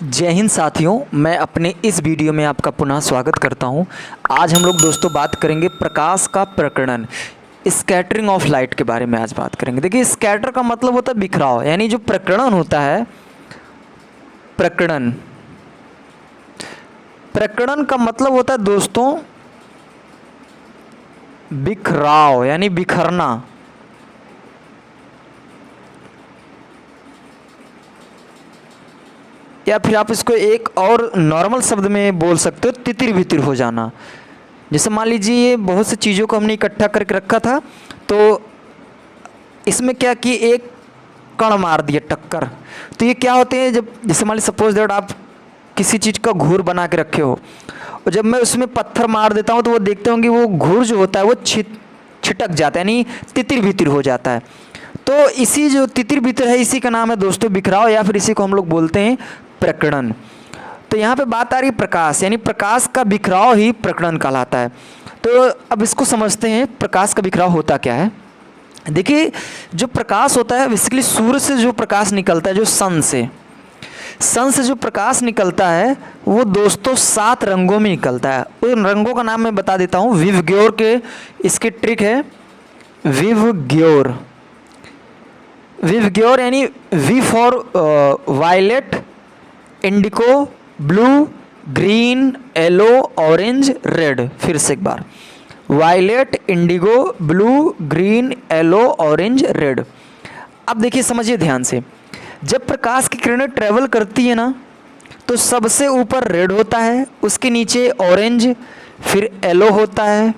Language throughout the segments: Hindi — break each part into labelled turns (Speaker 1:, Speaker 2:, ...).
Speaker 1: जय हिंद साथियों, मैं अपने इस वीडियो में आपका पुनः स्वागत करता हूं। आज हम लोग दोस्तों बात करेंगे प्रकाश का प्रकरण, स्कैटरिंग ऑफ लाइट के बारे में आज बात करेंगे। देखिए, स्कैटर का मतलब होता है बिखराव, यानी जो प्रकरण होता है, प्रकरण का मतलब होता है दोस्तों बिखराव, यानी बिखरना। या फिर आप इसको एक और नॉर्मल शब्द में बोल सकते हो, तितिर बितिर हो जाना। जैसे मान लीजिए बहुत सी चीज़ों को हमने इकट्ठा करके रखा था, तो इसमें क्या कि एक कण मार दिया, टक्कर। तो ये क्या होते हैं, जब जैसे मान लीजिए सपोज दैट आप किसी चीज़ का घूर बना के रखे हो, और जब मैं उसमें पत्थर मार देता हूँ तो वो देखते होंगे वो घूर जो होता है वो छिटक जाता है, यानी तितिर बितिर हो जाता है। तो इसी जो तितिर बितिर है, इसी का नाम है दोस्तों बिखराव, या फिर इसी को हम लोग बोलते हैं प्रकरण। तो यहाँ पे बात आ रही है प्रकाश, यानी प्रकाश का बिखराव ही प्रकरण कहलाता है। तो अब इसको समझते हैं, प्रकाश का बिखराव होता क्या है। देखिए, जो प्रकाश होता है बेसिकली सूर्य से जो प्रकाश निकलता है, जो सन से जो प्रकाश निकलता है वो दोस्तों 7 रंगों में निकलता है। उन रंगों का नाम मैं बता देता हूँ। विवग्योर के इसकी ट्रिक है, विवग्योर यानी V for violet, indigo, blue, green, yellow, orange, red. फिर से एक बार, violet, indigo, blue, green, yellow, orange, red. अब देखिए, समझिए ध्यान से, जब प्रकाश की किरणें ट्रेवल करती है ना, तो सबसे ऊपर रेड होता है, उसके नीचे ऑरेंज, फिर येलो होता है,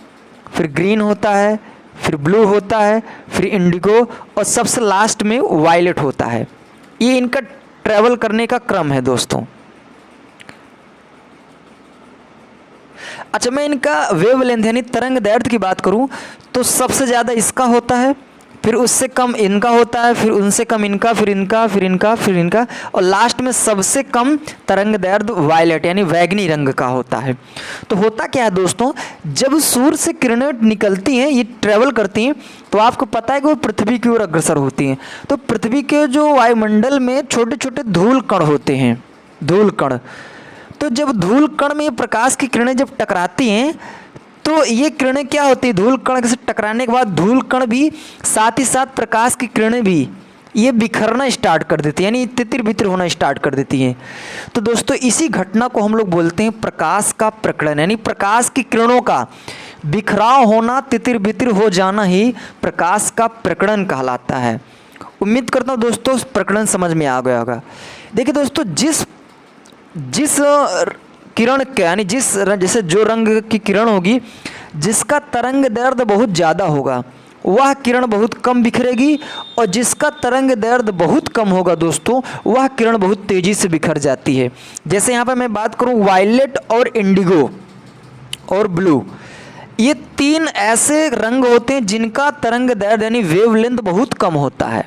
Speaker 1: फिर ग्रीन होता है, फिर ब्लू होता है, फिर इंडिगो, और सबसे लास्ट में वायलेट होता है। ये इनका ट्रैवल करने का क्रम है दोस्तों। अच्छा, मैं इनका वेवलेंथ यानी तरंग दैर्ध्य की बात करूं तो सबसे ज़्यादा इसका होता है, फिर उससे कम इनका होता है, फिर उनसे कम इनका, फिर इनका, फिर इनका, फिर इनका, और लास्ट में सबसे कम तरंग दैर्ध्य वायलेट यानी बैगनी रंग का होता है। तो होता क्या है दोस्तों, जब सूर्य से किरणें निकलती हैं, ये ट्रेवल करती हैं, तो आपको पता है कि वो पृथ्वी की ओर अग्रसर होती हैं। तो पृथ्वी के जो वायुमंडल में छोटे छोटे धूल कण होते हैं, धूल कण। तो जब धूल कण में प्रकाश की किरणें जब टकराती हैं, तो ये किरणें क्या होती है, धूल कण से टकराने के बाद धूल कण भी साथ ही साथ प्रकाश की किरणें भी ये बिखरना स्टार्ट कर देती है, यानी तितिर बितिर होना स्टार्ट कर देती हैं। तो दोस्तों, इसी घटना को हम लोग बोलते हैं प्रकाश का प्रकरण, यानी प्रकाश की किरणों का बिखराव होना, तितिर बितिर हो जाना ही प्रकाश का प्रकरण कहलाता है। उम्मीद करता हूँ दोस्तों प्रकरण समझ में आ गया होगा। देखिए दोस्तों, जिस किरण का यानी जैसे जो रंग की किरण होगी, जिसका तरंग दैर्ध्य बहुत ज़्यादा होगा वह किरण बहुत कम बिखरेगी, और जिसका तरंग दैर्ध्य बहुत कम होगा दोस्तों, वह किरण बहुत तेज़ी से बिखर जाती है। जैसे यहाँ पर मैं बात करूँ, वायलेट और इंडिगो और ब्लू, ये 3 ऐसे रंग होते हैं जिनका तरंग दैर्ध्य यानी वेवलेंथ बहुत कम होता है।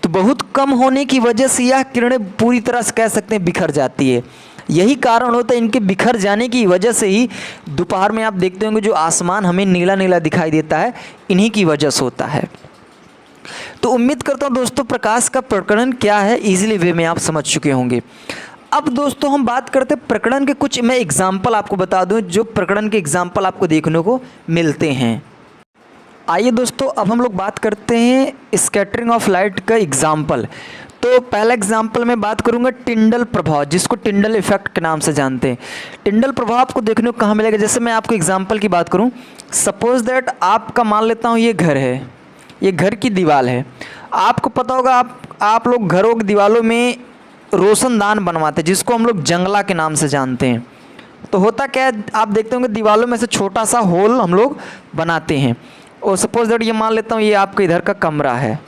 Speaker 1: तो बहुत कम होने की वजह से यह किरणें पूरी तरह से कह सकते हैं बिखर जाती है। यही कारण होता है इनके बिखर जाने की वजह से ही दोपहर में आप देखते होंगे जो आसमान हमें नीला नीला दिखाई देता है, इन्हीं की वजह से होता है। तो उम्मीद करता हूँ दोस्तों प्रकाश का प्रकरण क्या है इजीली वे में आप समझ चुके होंगे। अब दोस्तों हम बात करते हैं प्रकरण के कुछ, मैं एग्जाम्पल आपको बता दूँ जो प्रकरण के एग्जाम्पल आपको देखने को मिलते हैं। आइए दोस्तों, अब हम लोग बात करते हैं स्कैटरिंग ऑफ लाइट का एग्जाम्पल। तो पहला एग्जाम्पल मैं बात करूंगा टिंडल प्रभाव, जिसको टिंडल इफेक्ट के नाम से जानते हैं। टिंडल प्रभाव आपको देखने को कहाँ मिलेगा, जैसे मैं आपको एग्जाम्पल की बात करूं, सपोज दैट आपका मान लेता हूं ये घर है, ये घर की दीवार है। आपको पता होगा आप लोग घरों की दीवारों में रोशनदान बनवाते हैं, जिसको हम लोग जंगला के नाम से जानते हैं। तो होता क्या है, आप देखते होंगे दीवारों में से छोटा सा होल हम लोग बनाते हैं, और सपोज दैट ये मान लेता हूँ ये आपके इधर का कमरा है।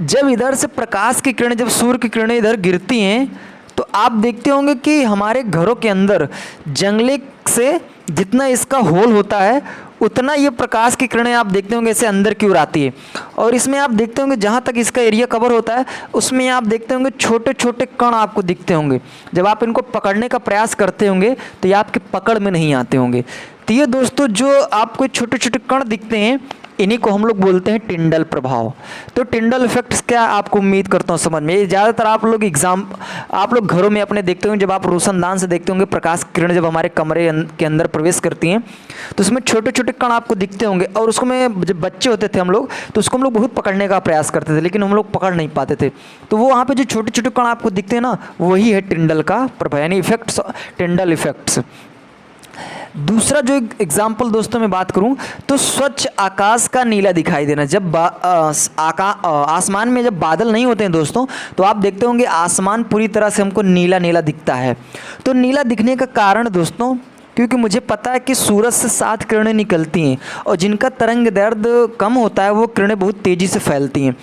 Speaker 1: जब इधर से प्रकाश की किरणें, जब सूर्य की किरणें इधर गिरती हैं, तो आप देखते होंगे कि हमारे घरों के अंदर जंगले से जितना इसका होल होता है, उतना ये प्रकाश की किरणें आप देखते होंगे ऐसे अंदर की ओर आती है। और इसमें आप देखते होंगे जहाँ तक इसका एरिया कवर होता है उसमें आप देखते होंगे छोटे छोटे कण आपको दिखते होंगे। जब आप इनको पकड़ने का प्रयास करते होंगे तो ये आपके पकड़ में नहीं आते होंगे। तो ये दोस्तों जो आपको छोटे छोटे कण दिखते हैं इन्हीं को हम लोग बोलते हैं टिंडल प्रभाव। तो टिंडल इफेक्ट्स क्या, आपको उम्मीद करता हूँ समझ में। ये ज़्यादातर आप लोग घरों में अपने देखते होंगे, जब आप रोशनदान से देखते होंगे प्रकाश किरण जब हमारे कमरे के अंदर प्रवेश करती हैं तो उसमें छोटे छोटे कण आपको दिखते होंगे। और उसको में जब बच्चे होते थे हम लोग तो उसको हम लोग बहुत पकड़ने का प्रयास करते थे, लेकिन हम लोग पकड़ नहीं पाते थे। तो वो वहाँ पर जो छोटे छोटे कण आपको दिखते हैं ना, वही है टिंडल का प्रभाव, यानी इफेक्ट्स, टिंडल इफेक्ट्स। दूसरा जो एग्जाम्पल दोस्तों मैं बात करूं तो स्वच्छ आकाश का नीला दिखाई देना। जब आसमान में जब बादल नहीं होते हैं दोस्तों तो आप देखते होंगे आसमान पूरी तरह से हमको नीला नीला दिखता है। तो नीला दिखने का कारण दोस्तों, क्योंकि मुझे पता है कि सूरज से 7 किरणें निकलती हैं और जिनका तरंग दैर्ध्य कम होता है वो किरणें बहुत तेज़ी से फैलती हैं।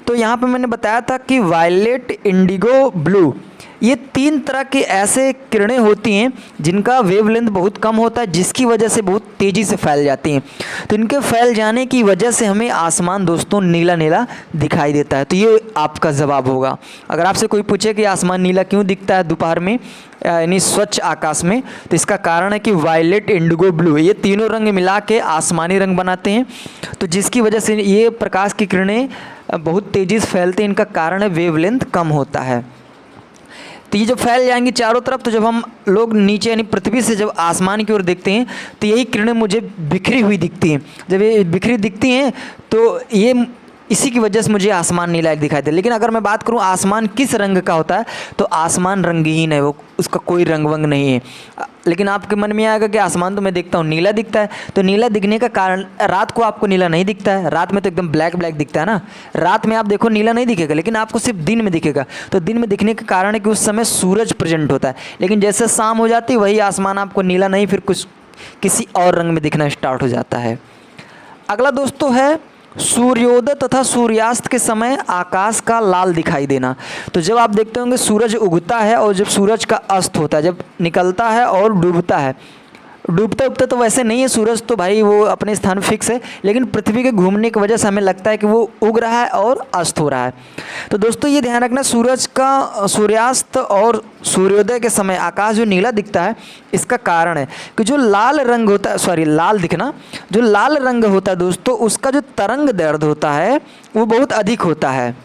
Speaker 1: तो यहाँ पे मैंने बताया था कि वायलेट, इंडिगो, ब्लू, ये 3 तरह के ऐसे किरणें होती हैं जिनका वेवलेंथ बहुत कम होता है, जिसकी वजह से बहुत तेज़ी से फैल जाती हैं। तो इनके फैल जाने की वजह से हमें आसमान दोस्तों नीला नीला दिखाई देता है। तो ये आपका जवाब होगा। अगर आपसे कोई पूछे कि आसमान नीला क्यों दिखता है दोपहर में, यानी स्वच्छ आकाश में, तो इसका कारण है कि वायलेट, इंडिगो, ब्लू ये तीनों रंग मिला के आसमानी रंग बनाते हैं। तो जिसकी वजह से ये प्रकाश की किरणें बहुत तेज़ी से फैलती हैं। इनका कारण है वेवलेंथ कम होता है। तो ये जब फैल जाएंगी चारों तरफ, तो जब हम लोग नीचे यानी पृथ्वी से जब आसमान की ओर देखते हैं तो यही किरणें मुझे बिखरी हुई दिखती हैं। जब ये बिखरी दिखती हैं तो ये इसी की वजह से मुझे आसमान नीला दिखाई दे। लेकिन अगर मैं बात करूं आसमान किस रंग का होता है तो आसमान रंगहीन है, वो उसका कोई रंग वंग नहीं है। लेकिन आपके मन में आएगा कि आसमान तो मैं देखता हूँ नीला दिखता है। तो नीला दिखने का कारण, रात को आपको नीला नहीं दिखता है, रात में तो एकदम ब्लैक ब्लैक दिखता है ना। रात में आप देखो नीला नहीं दिखेगा, लेकिन आपको सिर्फ दिन में दिखेगा। तो दिन में दिखने का कारण है कि उस समय सूरज प्रेजेंट होता है। लेकिन जैसे शाम हो जाती है वही आसमान आपको नीला नहीं, फिर कुछ किसी और रंग में दिखना स्टार्ट हो जाता है। अगला दोस्तों है सूर्योदय तथा सूर्यास्त के समय आकाश का लाल दिखाई देना। तो जब आप देखते होंगे सूरज उगता है और जब सूरज का अस्त होता है, जब निकलता है और डूबता है। डूबता उगता तो वैसे नहीं है सूरज, तो भाई वो अपने स्थान फिक्स है, लेकिन पृथ्वी के घूमने की वजह से हमें लगता है कि वो उग रहा है और अस्त हो रहा है। तो दोस्तों ये ध्यान रखना, सूरज का सूर्यास्त और सूर्योदय के समय आकाश जो नीला दिखता है इसका कारण है कि जो लाल रंग होता है, लाल दिखना, जो लाल रंग होता है दोस्तों उसका जो तरंग दैर्ध्य होता है वो बहुत अधिक होता है।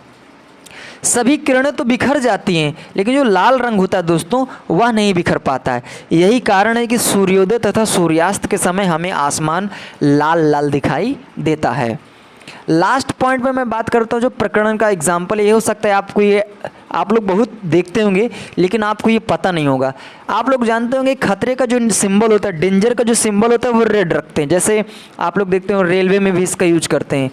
Speaker 1: सभी किरणें तो बिखर जाती हैं लेकिन जो लाल रंग होता है दोस्तों वह नहीं बिखर पाता है। यही कारण है कि सूर्योदय तथा सूर्यास्त के समय हमें आसमान लाल लाल दिखाई देता है। लास्ट पॉइंट में मैं बात करता हूँ जो प्रकरण का एग्जाम्पल ये हो सकता है आपको, ये आप लोग बहुत देखते होंगे लेकिन आपको ये पता नहीं होगा। आप लोग जानते होंगे खतरे का जो सिंबल होता है, डेंजर का जो सिंबल होता है वो रेड रखते हैं। जैसे आप लोग देखते हो रेलवे में भी इसका यूज करते हैं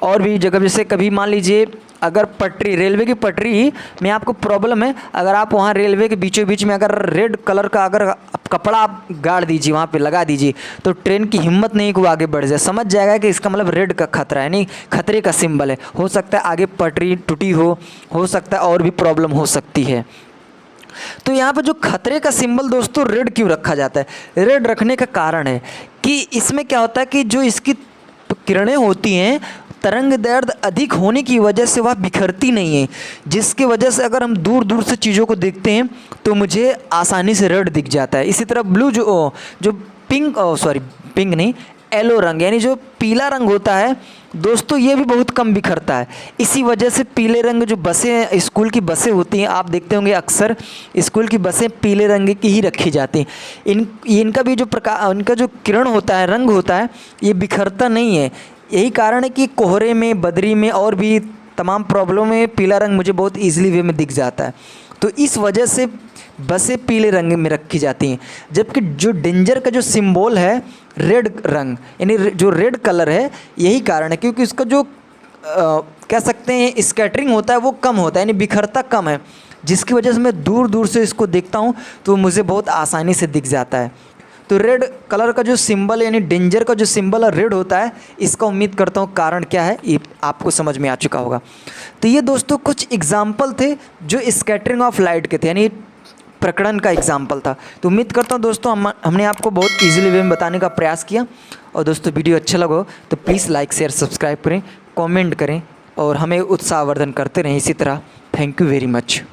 Speaker 1: और भी जगह। जैसे कभी मान लीजिए अगर पटरी, रेलवे की पटरी में आपको प्रॉब्लम है, अगर आप वहाँ रेलवे के बीचों बीच में अगर रेड कलर का अगर कपड़ा आप गाड़ दीजिए, वहाँ पे लगा दीजिए, तो ट्रेन की हिम्मत नहीं कि वो आगे बढ़ जाए। समझ जाएगा कि इसका मतलब रेड का खतरा है, यानी खतरे का सिंबल है। हो सकता है आगे पटरी टूटी हो सकता है और भी प्रॉब्लम हो सकती है। तो यहाँ पे जो खतरे का सिंबल दोस्तों रेड क्यों रखा जाता है? रेड रखने का कारण है कि इसमें क्या होता है कि जो इसकी किरणें होती हैं तरंग दैर्ध्य अधिक होने की वजह से वह बिखरती नहीं है, जिसकी वजह से अगर हम दूर दूर से चीज़ों को देखते हैं तो मुझे आसानी से रेड दिख जाता है। इसी तरह ब्लू जो पिंक नहीं, येलो रंग यानी जो पीला रंग होता है दोस्तों ये भी बहुत कम बिखरता है। इसी वजह से पीले रंग जो बसें, स्कूल की बसें होती हैं, आप देखते होंगे अक्सर स्कूल की बसें पीले रंग की ही रखी जाती हैं। इनका भी जो इनका जो किरण होता है, रंग होता है, ये बिखरता नहीं है। यही कारण है कि कोहरे में, बदरी में और भी तमाम प्रॉब्लम में पीला रंग मुझे बहुत ईजिली वे में दिख जाता है। तो इस वजह से बसें पीले रंग में रखी जाती हैं। जबकि जो डेंजर का जो सिंबल है रेड रंग, यानी जो रेड कलर है, यही कारण है क्योंकि इसका जो कह सकते हैं स्कैटरिंग होता है वो कम होता है, यानी बिखरता कम है, जिसकी वजह से मैं दूर दूर से इसको देखता हूँ तो मुझे बहुत आसानी से दिख जाता है। तो रेड कलर का जो सिंबल यानी डेंजर का जो सिंबल है रेड होता है, इसका उम्मीद करता हूँ कारण क्या है ये आपको समझ में आ चुका होगा। तो ये दोस्तों कुछ एग्जाम्पल थे जो स्कैटरिंग ऑफ लाइट के थे, यानी प्रकरण का एग्जाम्पल था। तो उम्मीद करता हूँ दोस्तों हमने आपको बहुत ईजिली वे में बताने का प्रयास किया। और दोस्तों वीडियो अच्छा लगा तो प्लीज़ लाइक शेयर सब्सक्राइब करें। कमेंट करें और हमें उत्साहवर्धन करते रहें इसी तरह। Thank you very much.